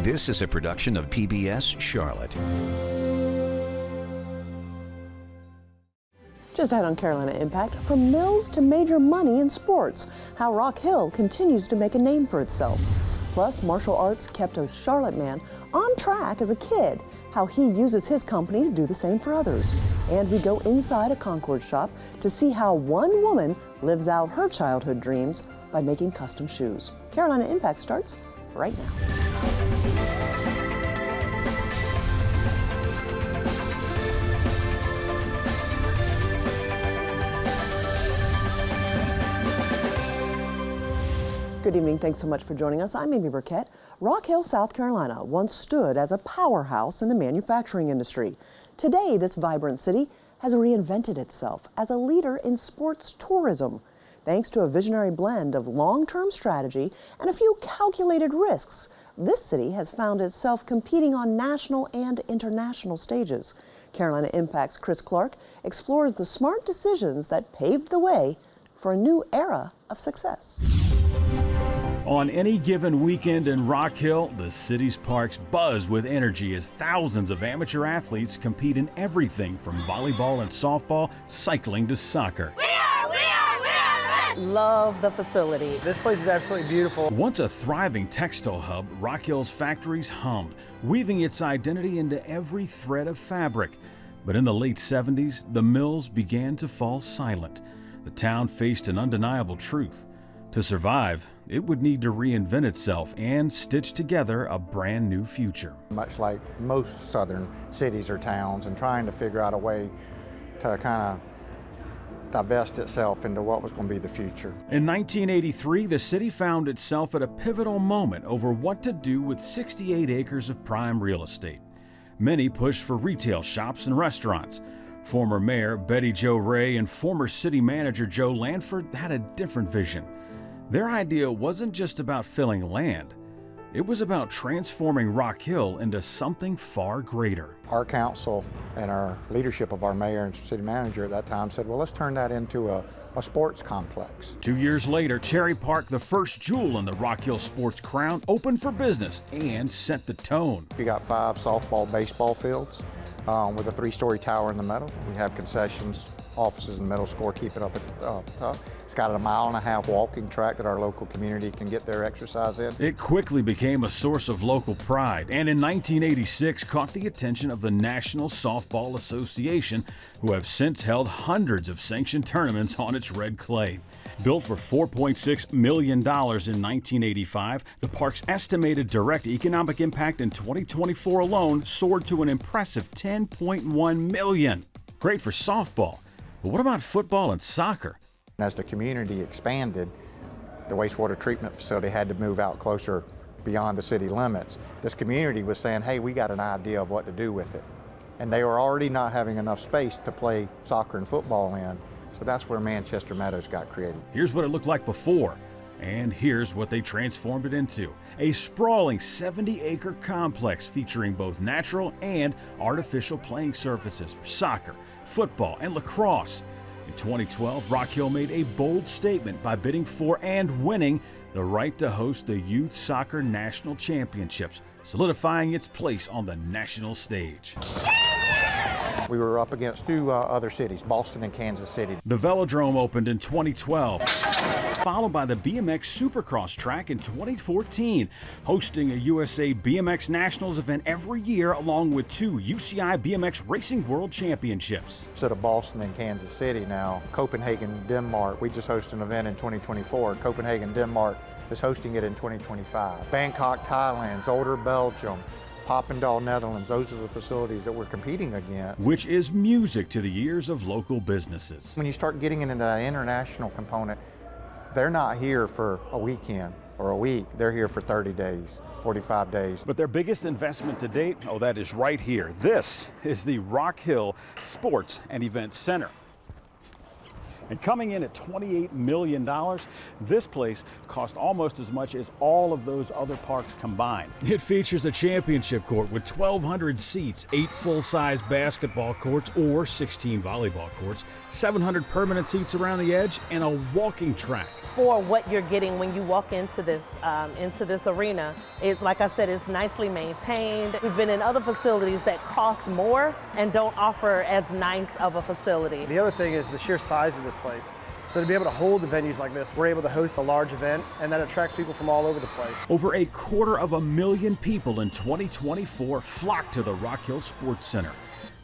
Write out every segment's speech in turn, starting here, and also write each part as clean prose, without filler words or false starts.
This is a production of PBS Charlotte. Just ahead on Carolina Impact, from mills to major money in sports, how Rock Hill continues to make a name for itself. Plus, martial arts kept a Charlotte man on track as a kid, how he uses his company to do the same for others. And we go inside a Concord shop to see how one woman lives out her childhood dreams by making custom shoes. Carolina Impact starts right now. Good evening. Thanks so much for joining us. I'm Amy Burkett. Rock Hill, South Carolina once stood as a powerhouse in the manufacturing industry. Today, this vibrant city has reinvented itself as a leader in sports tourism. Thanks to a visionary blend of long-term strategy and a few calculated risks, this city has found itself competing on national and international stages. Carolina Impact's Chris Clark explores the smart decisions that paved the way for a new era of success. On any given weekend in Rock Hill, the city's parks buzz with energy as thousands of amateur athletes compete in everything from volleyball and softball, cycling to soccer. We are the best! Love the facility. This place is absolutely beautiful. Once a thriving textile hub, Rock Hill's factories hummed, weaving its identity into every thread of fabric. But in the late 70s, the mills began to fall silent. The town faced an undeniable truth. To survive, it would need to reinvent itself and stitch together a brand new future. Much like most southern cities or towns, and trying to figure out a way to kind of divest itself into what was going to be the future. In 1983, the city found itself at a pivotal moment over what to do with 68 acres of prime real estate. Many pushed for retail shops and restaurants. Former Mayor Betty Jo Ray and former city manager Joe Lanford had a different vision. Their idea wasn't just about filling land. It was about transforming Rock Hill into something far greater. Our council and our leadership of our mayor and city manager at that time said, well, let's turn that into a sports complex. 2 years later, Cherry Park, the first jewel in the Rock Hill sports crown, opened for business and set the tone. We got 5 softball, baseball fields with a 3-story tower in the middle. We have concessions, offices in the middle, scorekeeping up at the top. It's got a 1.5 mile walking track that our local community can get their exercise in. It quickly became a source of local pride, and in 1986 caught the attention of the National Softball Association, who have since held hundreds of sanctioned tournaments on its red clay. Built for $4.6 million in 1985, the park's estimated direct economic impact in 2024 alone soared to an impressive $10.1 million. Great for softball, but what about football and soccer? As the community expanded, the wastewater treatment facility had to move out closer beyond the city limits. This community was saying, hey, we got an idea of what to do with it. And they were already not having enough space to play soccer and football in. So that's where Manchester Meadows got created. Here's what it looked like before, and here's what they transformed it into. A sprawling 70-acre complex featuring both natural and artificial playing surfaces for soccer, football, and lacrosse. In 2012, Rock Hill made a bold statement by bidding for and winning the right to host the Youth Soccer National Championships, solidifying its place on the national stage. We were up against 2 other cities, Boston and Kansas City. The Velodrome opened in 2012, followed by the BMX Supercross track in 2014, hosting a USA BMX Nationals event every year along with 2 UCI BMX Racing World Championships. Instead of Boston and Kansas City now, Copenhagen, Denmark, we just hosted an event in 2024. Copenhagen, Denmark is hosting it in 2025. Bangkok, Thailand, Zolder, Belgium, Papendal, Netherlands, those are the facilities that we're competing against. Which is music to the ears of local businesses. When you start getting into that international component, they're not here for a weekend or a week. They're here for 30 days, 45 days. But their biggest investment to date, that is right here. This is the Rock Hill Sports and Events Center. And coming in at $28 million, this place cost almost as much as all of those other parks combined. It features a championship court with 1,200 seats, 8 full-size basketball courts or 16 volleyball courts, 700 permanent seats around the edge, and a walking track. For what you're getting when you walk into this arena, it's, like I said, it's nicely maintained. We've been in other facilities that cost more and don't offer as nice of a facility. The other thing is the sheer size of this place. So to be able to hold the venues like this, we're able to host a large event, and that attracts people from all over the place. Over 250,000 people in 2024 flocked to the Rock Hill Sports Center.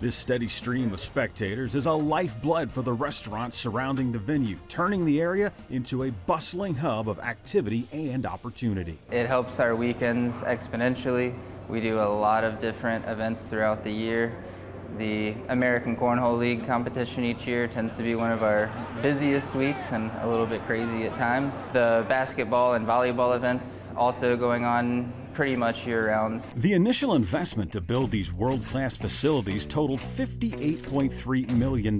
This steady stream of spectators is a lifeblood for the restaurants surrounding the venue, turning the area into a bustling hub of activity and opportunity. It helps our weekends exponentially. We do a lot of different events throughout the year. The American Cornhole League competition each year tends to be one of our busiest weeks and a little bit crazy at times. The basketball and volleyball events also going on pretty much year-round. The initial investment to build these world-class facilities totaled $58.3 million.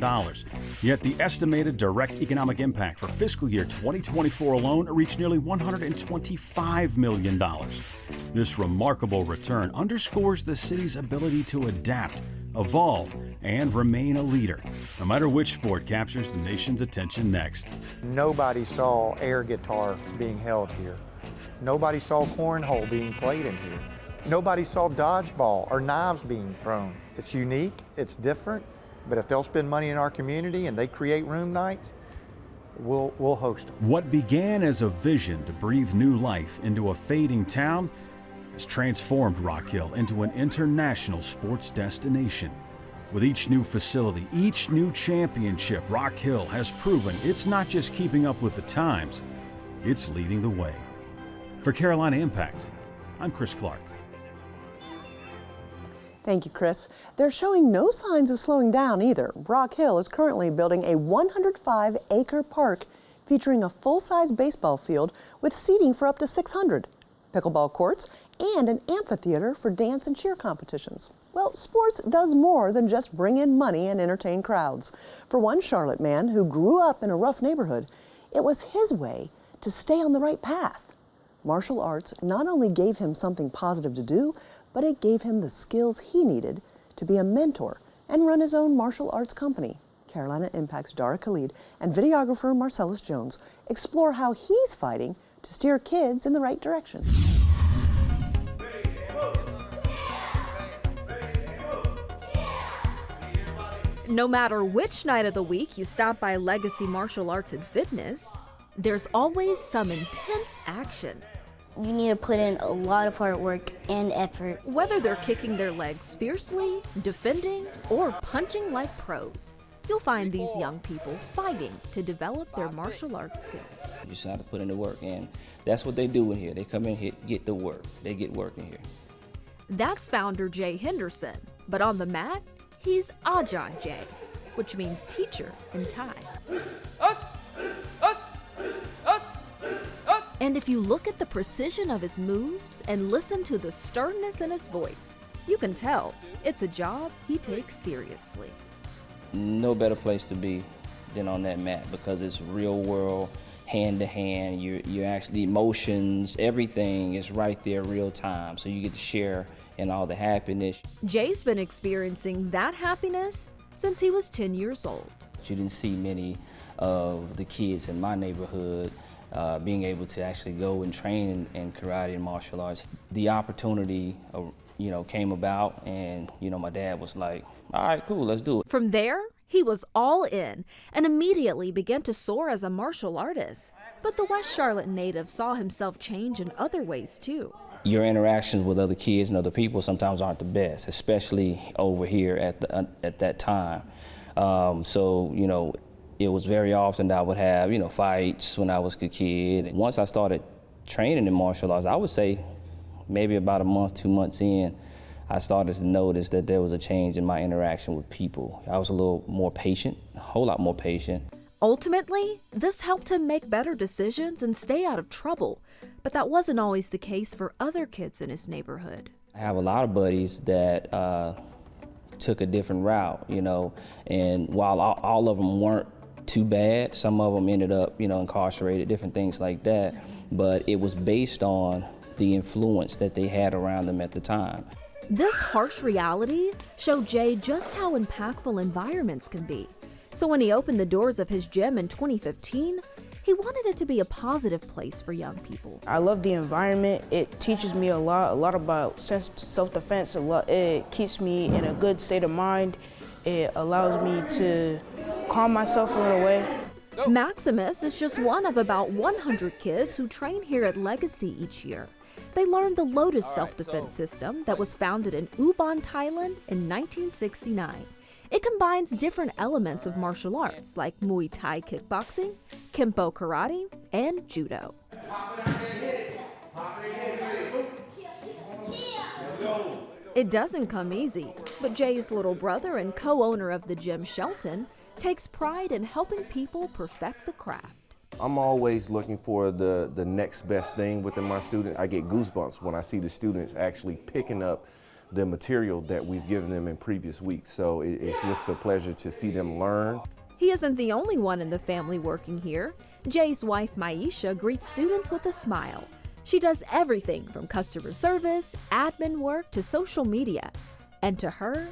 Yet the estimated direct economic impact for fiscal year 2024 alone reached nearly $125 million. This remarkable return underscores the city's ability to adapt, evolve, and remain a leader, no matter which sport captures the nation's attention next. Nobody saw air guitar being held here. Nobody saw cornhole being played in here. Nobody saw dodgeball or knives being thrown. It's unique, it's different, but if they'll spend money in our community and they create room nights, we'll host them. What began as a vision to breathe new life into a fading town has transformed Rock Hill into an international sports destination. With each new facility, each new championship, Rock Hill has proven it's not just keeping up with the times, it's leading the way. For Carolina Impact, I'm Chris Clark. Thank you, Chris. They're showing no signs of slowing down either. Rock Hill is currently building a 105-acre park featuring a full-size baseball field with seating for up to 600, pickleball courts, and an amphitheater for dance and cheer competitions. Well, sports does more than just bring in money and entertain crowds. For one Charlotte man who grew up in a rough neighborhood, it was his way to stay on the right path. Martial arts not only gave him something positive to do, but it gave him the skills he needed to be a mentor and run his own martial arts company. Carolina Impact's Dara Khalid and videographer Marcellus Jones explore how he's fighting to steer kids in the right direction. No matter which night of the week you stop by Legacy Martial Arts and Fitness, there's always some intense action. You need to put in a lot of hard work and effort. Whether they're kicking their legs fiercely, defending, or punching like pros, you'll find these young people fighting to develop their martial arts skills. You just have to put in the work, and that's what they do in here. They come in here, get the work. They get work in here. That's founder Jay Henderson, but on the mat, he's Ajahn Jay, which means teacher in Thai. And if you look at the precision of his moves and listen to the sternness in his voice, you can tell it's a job he takes seriously. No better place to be than on that mat because it's real world, hand to hand. You're actually, emotions, everything is right there real time. So you get to share in all the happiness. Jay's been experiencing that happiness since he was 10 years old. You didn't see many of the kids in my neighborhood being able to actually go and train in karate and martial arts. The opportunity, came about, and my dad was like, "All right, cool, let's do it." From there, he was all in and immediately began to soar as a martial artist. But the West Charlotte native saw himself change in other ways too. Your interactions with other kids and other people sometimes aren't the best, especially over here at that time. It was very often that I would have, fights when I was a kid. And once I started training in martial arts, I would say maybe about a month, 2 months in, I started to notice that there was a change in my interaction with people. I was a little more patient, a whole lot more patient. Ultimately, this helped him make better decisions and stay out of trouble. But that wasn't always the case for other kids in his neighborhood. I have a lot of buddies that took a different route, and while all of them weren't too bad. Some of them ended up, incarcerated, different things like that. But it was based on the influence that they had around them at the time. This harsh reality showed Jay just how impactful environments can be. So when he opened the doors of his gym in 2015, he wanted it to be a positive place for young people. I love the environment. It teaches me a lot about self-defense. It keeps me in a good state of mind. It allows me to calm myself a little way. Maximus is just one of about 100 kids who train here at Legacy each year. They learned the Lotus self-defense system that was founded in Ubon, Thailand in 1969. It combines different elements of martial arts like Muay Thai kickboxing, Kempo karate, and judo. It doesn't come easy, but Jay's little brother and co-owner of the gym, Shelton, takes pride in helping people perfect the craft. I'm always looking for the next best thing within my student. I get goosebumps when I see the students actually picking up the material that we've given them in previous weeks. So it's just a pleasure to see them learn. He isn't the only one in the family working here. Jay's wife, Maisha, greets students with a smile. She does everything from customer service, admin work, to social media. And to her,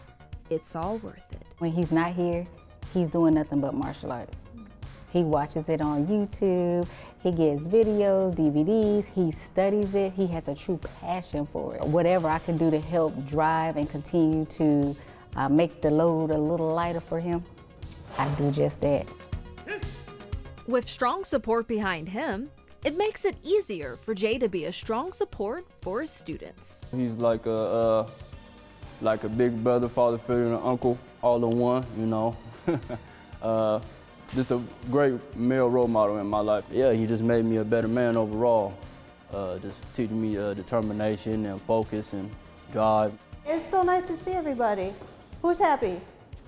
it's all worth it. When he's not here, he's doing nothing but martial arts. He watches it on YouTube, he gets videos, DVDs, he studies it, he has a true passion for it. Whatever I can do to help drive and continue to make the load a little lighter for him, I do just that. With strong support behind him, it makes it easier for Jay to be a strong support for his students. He's like a big brother, father figure, and an uncle, all in one, Just a great male role model in my life. Yeah, he just made me a better man overall. Just teaching me determination and focus and drive. It's so nice to see everybody. Who's happy?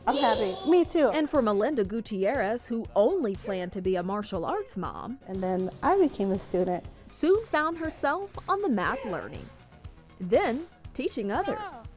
I'm happy. Me too. And for Melinda Gutierrez, who only planned to be a martial arts mom, and then I became a student, soon found herself on the mat learning, then teaching others.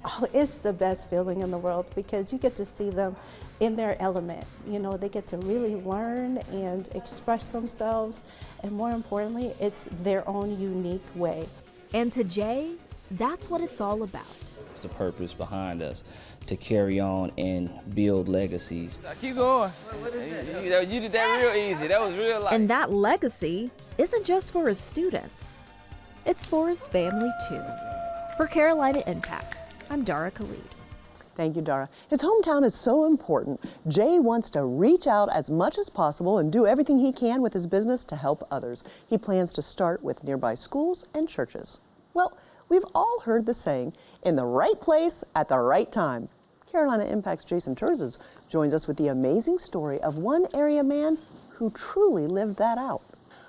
Oh, it's the best feeling in the world because you get to see them in their element. They get to really learn and express themselves, and more importantly, it's their own unique way. And to Jay, that's what it's all about. It's the purpose behind us, to carry on and build legacies. Keep going. What is it? You did that real easy. That was real life. And that legacy isn't just for his students, it's for his family too. For Carolina Impact, I'm Dara Khalid. Thank you, Dara. His hometown is so important. Jay wants to reach out as much as possible and do everything he can with his business to help others. He plans to start with nearby schools and churches. Well, we've all heard the saying, in the right place at the right time. Carolina Impact's Jason Terzes joins us with the amazing story of one area man who truly lived that out.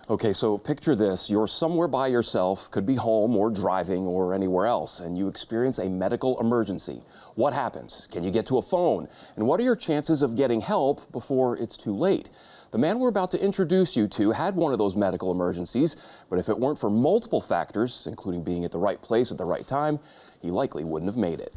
Okay, so picture this. You're somewhere by yourself, could be home or driving or anywhere else, and you experience a medical emergency. What happens? Can you get to a phone? And what are your chances of getting help before it's too late? The man we're about to introduce you to had one of those medical emergencies, but if it weren't for multiple factors, including being at the right place at the right time, he likely wouldn't have made it.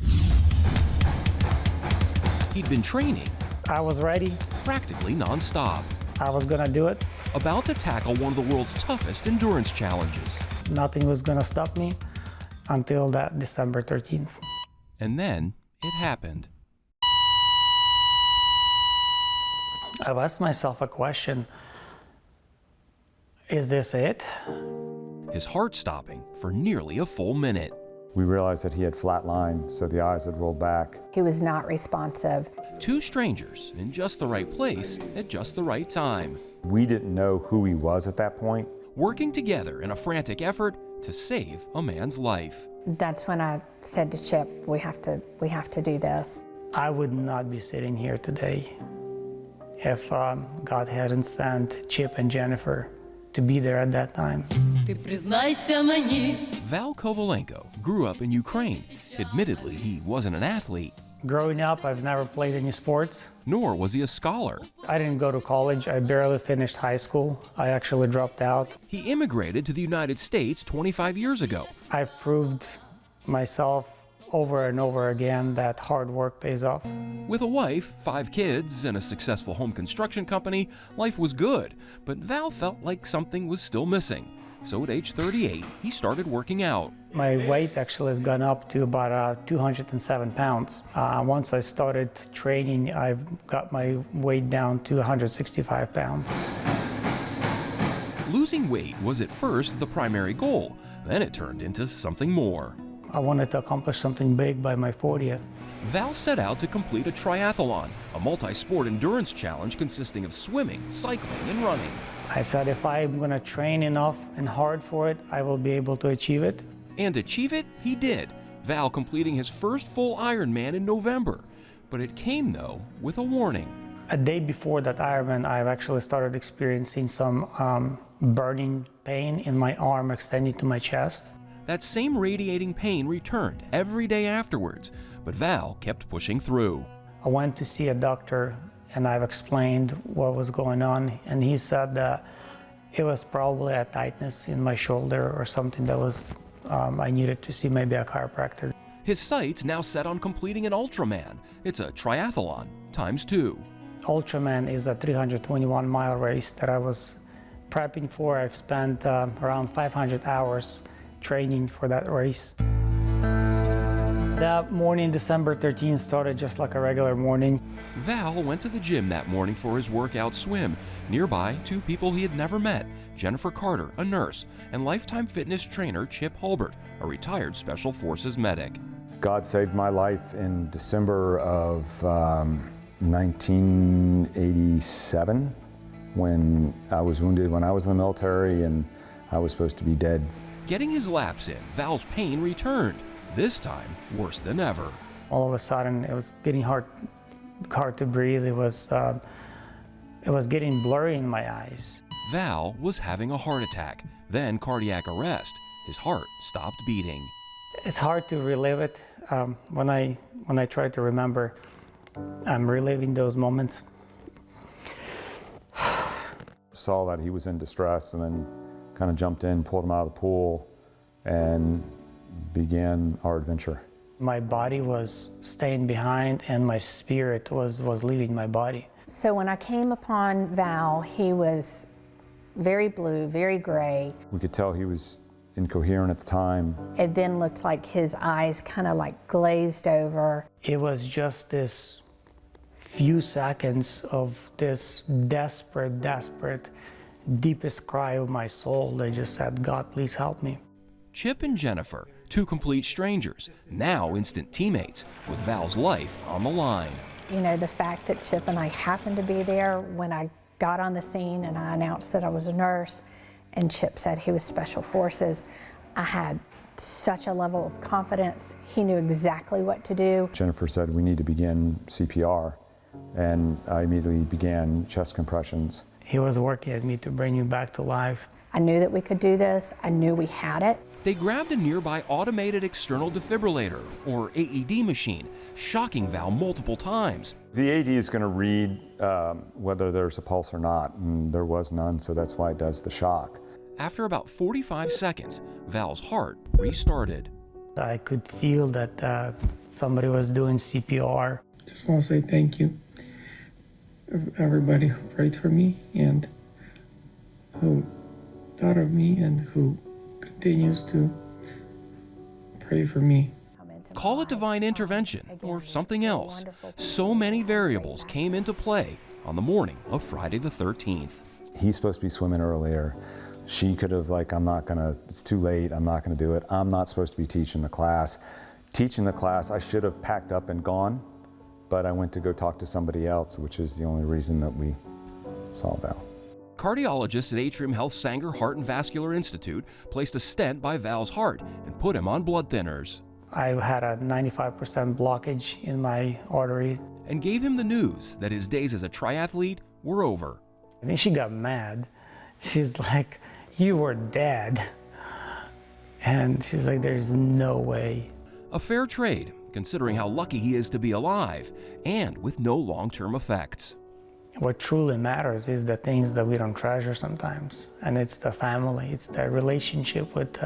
He'd been training. I was ready. Practically nonstop. I was gonna do it. About to tackle one of the world's toughest endurance challenges. Nothing was gonna stop me until that December 13th. And then it happened. I've asked myself a question. Is this it? His heart stopping for nearly a full minute. We realized that he had flatlined, so the eyes had rolled back. He was not responsive. Two strangers in just the right place at just the right time. We didn't know who he was at that point. Working together in a frantic effort to save a man's life. That's when I said to Chip, we have to do this. I would not be sitting here today if God hadn't sent Chip and Jennifer to be there at that time. Val Kovalenko grew up in Ukraine. Admittedly, he wasn't an athlete. Growing up, I've never played any sports. Nor was he a scholar. I didn't go to college. I barely finished high school. I actually dropped out. He immigrated to the United States 25 years ago. I've proved myself over and over again that hard work pays off. With a wife, 5 kids, and a successful home construction company, life was good, but Val felt like something was still missing. So at age 38, he started working out. My weight actually has gone up to about 207 pounds. Once I started training, I've got my weight down to 165 pounds. Losing weight was at first the primary goal, then it turned into something more. I wanted to accomplish something big by my 40th. Val set out to complete a triathlon, a multi-sport endurance challenge consisting of swimming, cycling, and running. I said if I'm going to train enough and hard for it, I will be able to achieve it. And achieve it, he did. Val completing his first full Ironman in November. But it came, though, with a warning. A day before that Ironman, I've actually started experiencing some burning pain in my arm extending to my chest. That same radiating pain returned every day afterwards, but Val kept pushing through. I went to see a doctor and I've explained what was going on, and he said that it was probably a tightness in my shoulder or something that was, I needed to see maybe a chiropractor. His sights now set on completing an Ultraman. It's a triathlon, ×2. Ultraman is a 321-mile race that I was prepping for. I've spent around 500 hours training for that race. That morning, December 13th, started just like a regular morning. Val went to the gym that morning for his workout swim. Nearby, 2 people he had never met, Jennifer Carter, a nurse, and lifetime fitness trainer Chip Hulbert, a retired Special Forces medic. God saved my life in December of 1987 when I was wounded when I was in the military and I was supposed to be dead. Getting his laps in, Val's pain returned, this time worse than ever. All of a sudden, it was getting hard to breathe. It was getting blurry in my eyes. Val was having a heart attack, then cardiac arrest. His heart stopped beating. It's hard to relive it. When I try to remember, I'm reliving those moments. Saw that he was in distress and then kind of jumped in, pulled him out of the pool, and began our adventure. My body was staying behind and my spirit was leaving my body. So when I came upon Val, he was very blue, very gray. We could tell he was incoherent at the time. It then looked like his eyes kind of like glazed over. It was just this few seconds of this desperate, deepest cry of my soul. They just said, God, please help me. Chip and Jennifer, 2 complete strangers, now instant teammates, with Val's life on the line. You know, the fact that Chip and I happened to be there when I got on the scene and I announced that I was a nurse, and Chip said he was Special Forces, I had such a level of confidence. He knew exactly what to do. Jennifer said, we need to begin CPR, and I immediately began chest compressions. He was working at me to bring you back to life. I knew that we could do this. I knew we had it. They grabbed a nearby automated external defibrillator, or AED machine, shocking Val multiple times. The AED is going to read whether there's a pulse or not, and there was none, so that's why it does the shock. After about 45 seconds, Val's heart restarted. I could feel that somebody was doing CPR. Just want to say thank you, everybody who prayed for me and who thought of me and who continues to pray for me. Call it divine intervention or something else. So many variables came into play on the morning of Friday the 13th. He's supposed to be swimming earlier. She could have it's too late, I'm not gonna do it. I'm not supposed to be teaching the class. Teaching the class, I should have packed up and gone, but I went to go talk to somebody else, which is the only reason that we saw Val. Cardiologists at Atrium Health Sanger Heart and Vascular Institute placed a stent by Val's heart and put him on blood thinners. I had a 95% blockage in my artery. And gave him the news that his days as a triathlete were over. I think she got mad. She's like, you were dead. And she's like, there's no way. A fair trade, considering how lucky he is to be alive, and with no long-term effects. What truly matters is the things that we don't treasure sometimes. And it's the family, it's the relationship with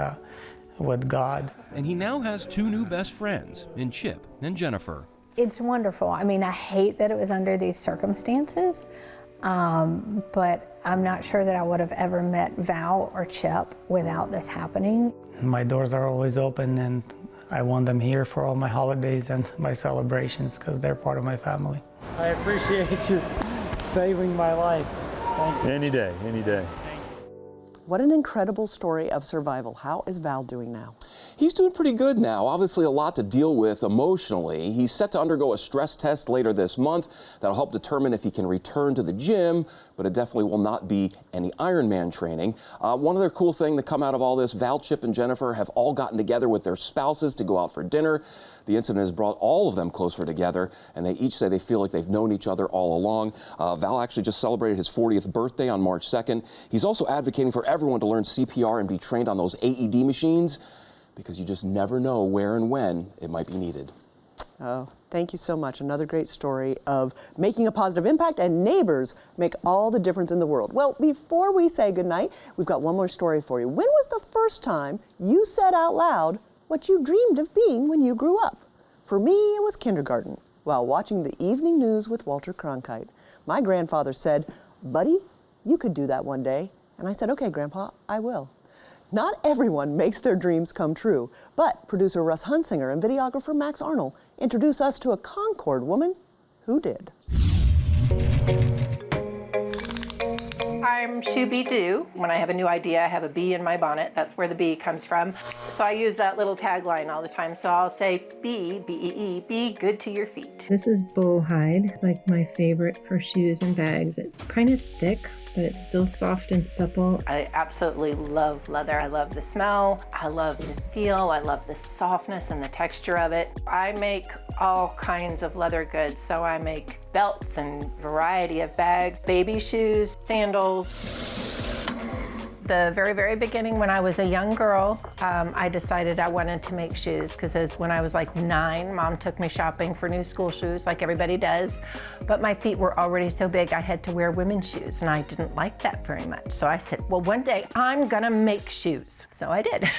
with God. And he now has 2 new best friends in Chip and Jennifer. It's wonderful. I mean, I hate that it was under these circumstances, but I'm not sure that I would have ever met Val or Chip without this happening. My doors are always open, and I want them here for all my holidays and my celebrations because they're part of my family. I appreciate you saving my life. Thank you. Any day, any day. What an incredible story of survival. How is Val doing now? He's doing pretty good now. Obviously a lot to deal with emotionally. He's set to undergo a stress test later this month that'll help determine if he can return to the gym, but it definitely will not be any Ironman training. One other cool thing to come out of all this, Val, Chip, and Jennifer have all gotten together with their spouses to go out for dinner. The incident has brought all of them closer together, and they each say they feel like they've known each other all along. Val actually just celebrated his 40th birthday on March 2nd. He's also advocating for everyone to learn CPR and be trained on those AED machines, because you just never know where and when it might be needed. Oh, thank you so much. Another great story of making a positive impact, and neighbors make all the difference in the world. Well, before we say goodnight, we've got one more story for you. When was the first time you said out loud what you dreamed of being when you grew up? For me, it was kindergarten, while watching the evening news with Walter Cronkite. My grandfather said, "Buddy, you could do that one day." And I said, "Okay, Grandpa, I will." Not everyone makes their dreams come true, but producer Russ Hunsinger and videographer Max Arnold introduce us to a Concord woman who did. I'm ShoeBeeDo. When I have a new idea, I have a bee in my bonnet. That's where the bee comes from. So I use that little tagline all the time. So I'll say, bee, B-E-E, be good to your feet. This is bull hide. It's like my favorite for shoes and bags. It's kind of thick, but it's still soft and supple. I absolutely love leather. I love the smell. I love the feel. I love the softness and the texture of it. I make all kinds of leather goods. So I make belts and variety of bags, baby shoes, sandals. The very, very beginning, when I was a young girl, I decided I wanted to make shoes because when I was like 9, Mom took me shopping for new school shoes like everybody does, but my feet were already so big I had to wear women's shoes, and I didn't like that very much. So I said, well, one day I'm gonna make shoes. So I did.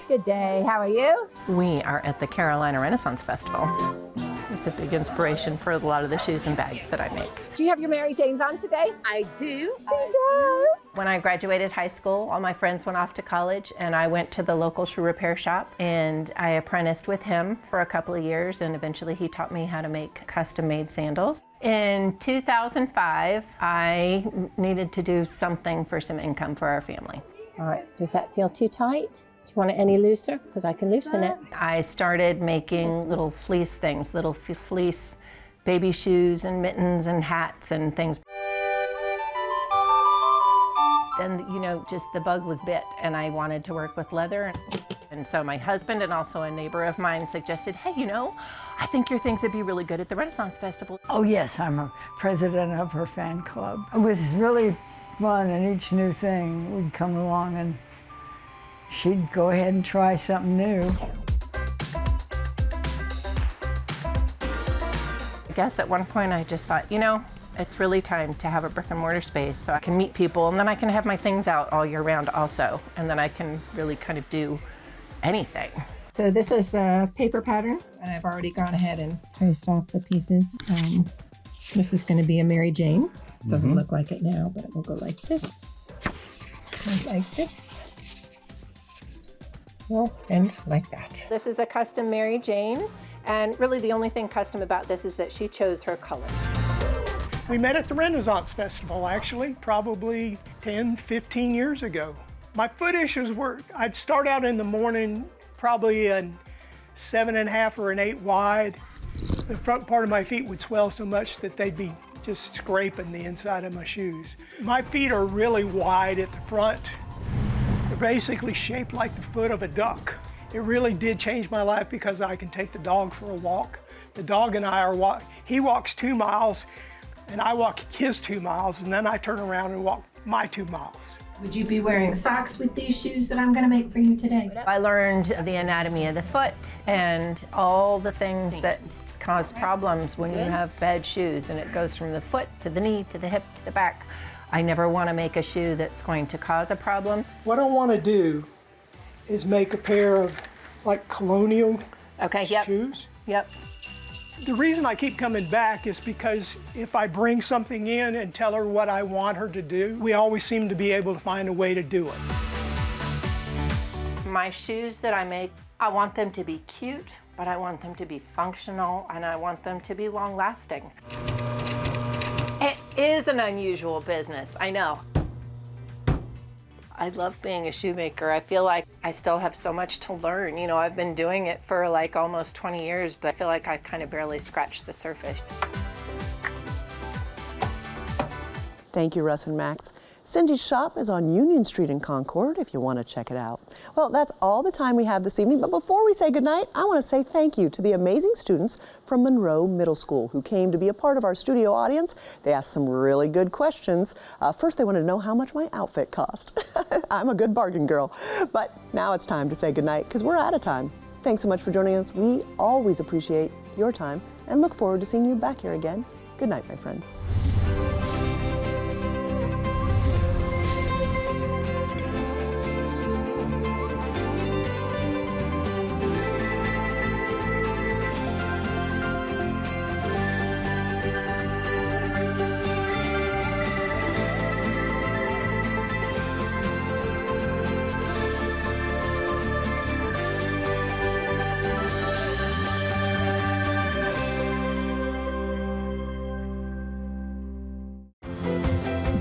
Good day, how are you? We are at the Carolina Renaissance Festival. It's a big inspiration for a lot of the shoes and bags that I make. Do you have your Mary Janes on today? I do. She does. When I graduated high school, all my friends went off to college, and I went to the local shoe repair shop, and I apprenticed with him for a couple of years, and eventually he taught me how to make custom-made sandals. In 2005, I needed to do something for some income for our family. All right, does that feel too tight? Do you want it any looser? Because I can loosen it. I started making little fleece things, little fleece baby shoes and mittens and hats and things. Then, you know, just the bug was bit, and I wanted to work with leather. And so my husband and also a neighbor of mine suggested, hey, you know, I think your things would be really good at the Renaissance Festival. Oh yes, I'm a president of her fan club. It was really fun, and each new thing would come along and she'd go ahead and try something new. I guess at one point I just thought, you know, it's really time to have a brick and mortar space so I can meet people, and then I can have my things out all year round also, and then I can really kind of do anything. So this is the paper pattern, and I've already gone ahead and traced off the pieces. This is going to be a Mary Jane. Doesn't look like it now, but it will go like this, and like this. And like that. This is a custom Mary Jane, and really the only thing custom about this is that she chose her color. We met at the Renaissance Festival, actually, probably 10, 15 years ago. My foot issues were, I'd start out in the morning, probably a 7.5 or an 8 wide. The front part of my feet would swell so much that they'd be just scraping the inside of my shoes. My feet are really wide at the front. They're basically shaped like the foot of a duck. It really did change my life because I can take the dog for a walk. The dog and I are he walks 2 miles and I walk his 2 miles, and then I turn around and walk my 2 miles. Would you be wearing socks with these shoes that I'm going to make for you today? I learned the anatomy of the foot and all the things that cause problems when you have bad shoes, and it goes from the foot to the knee to the hip to the back. I never want to make a shoe that's going to cause a problem. What I want to do is make a pair of like colonial shoes. Yep. The reason I keep coming back is because if I bring something in and tell her what I want her to do, we always seem to be able to find a way to do it. My shoes that I make, I want them to be cute, but I want them to be functional, and I want them to be long-lasting. It is an unusual business, I know. I love being a shoemaker. I feel like I still have so much to learn. You know, I've been doing it for like almost 20 years, but I feel like I kind of barely scratched the surface. Thank you, Russ and Max. Cindy's shop is on Union Street in Concord if you want to check it out. Well, that's all the time we have this evening, but before we say goodnight, I want to say thank you to the amazing students from Monroe Middle School who came to be a part of our studio audience. They asked some really good questions. First, they wanted to know how much my outfit cost. I'm a good bargain girl. But now it's time to say goodnight because we're out of time. Thanks so much for joining us. We always appreciate your time and look forward to seeing you back here again. Good night, my friends.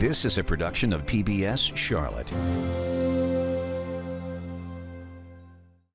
This is a production of PBS Charlotte.